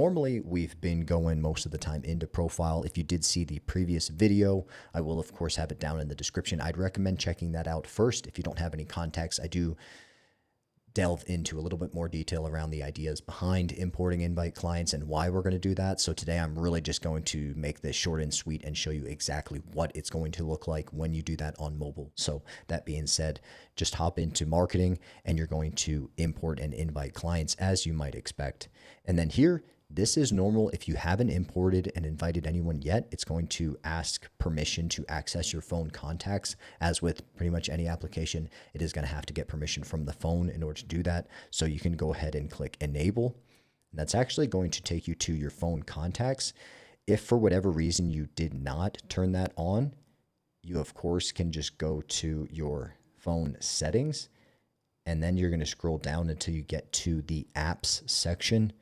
normally we've been going most of the time into profile. If you did see the previous video, I will of course have it down in the description. I'd recommend checking that out first. If you don't have any context, I do delve into a little bit more detail around the ideas behind importing invite clients and why we're going to do that. So today I'm really just going to make this short and sweet and show you exactly what it's going to look like when you do that on mobile. So that being said, just hop into marketing and you're going to import and invite clients as you might expect. And then here, this is normal. If you haven't imported and invited anyone yet, it's going to ask permission to access your phone contacts. As with pretty much any application, it is going to have to get permission from the phone in order to do that. So you can go ahead and click enable. And that's actually going to take you to your phone contacts. If for whatever reason you did not turn that on, you of course can just go to your phone settings, and then you're going to scroll down until you get to the apps section.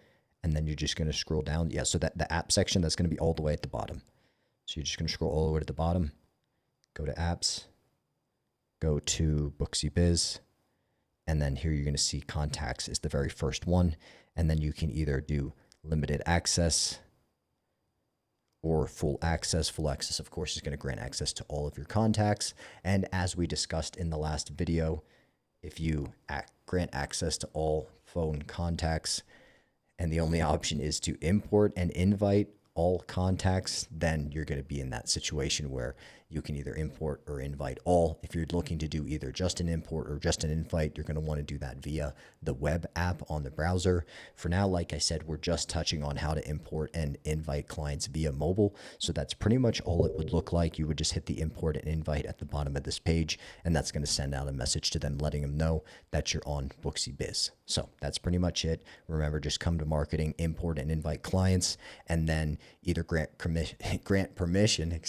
And then you're just going to scroll down. Yeah, so that the app section, that's going to be all the way at the bottom. So you're just going to scroll all the way to the bottom, go to apps, go to Booksy Biz, and then here you're going to see contacts is the very first one. And then you can either do limited access or full access. Full access, of course, is going to grant access to all of your contacts. And as we discussed in the last video, if you grant access to all phone contacts, and the only option is to import and invite all contacts, then you're going to be in that situation where you can either import or invite all. If you're looking to do either just an import or just an invite, you're going to want to do that via the web app on the browser. For now, like I said, we're just touching on how to import and invite clients via mobile. So that's pretty much all it would look like. You would just hit the import and invite at the bottom of this page, and that's going to send out a message to them letting them know that you're on Booksy Biz. So that's pretty much it. Remember, just come to marketing, import and invite clients, and then either grant permission,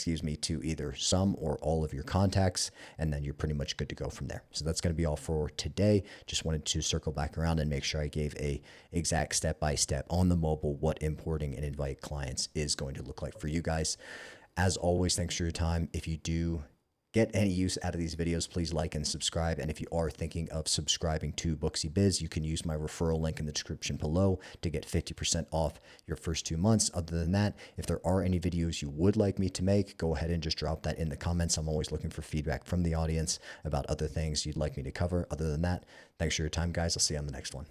to either some or all of your contacts, and then you're pretty much good to go from there. So that's going to be all for today. Just wanted to circle back around and make sure I gave a exact step-by-step on the mobile what importing and invite clients is going to look like for you guys. As always, thanks for your time. If you do get any use out of these videos, please like and subscribe. And if you are thinking of subscribing to Booksy Biz, you can use my referral link in the description below to get 50% off your first 2 months. Other than that, if there are any videos you would like me to make, go ahead and just drop that in the comments. I'm always looking for feedback from the audience about other things you'd like me to cover. Other than that, thanks for your time, guys. I'll see you on the next one.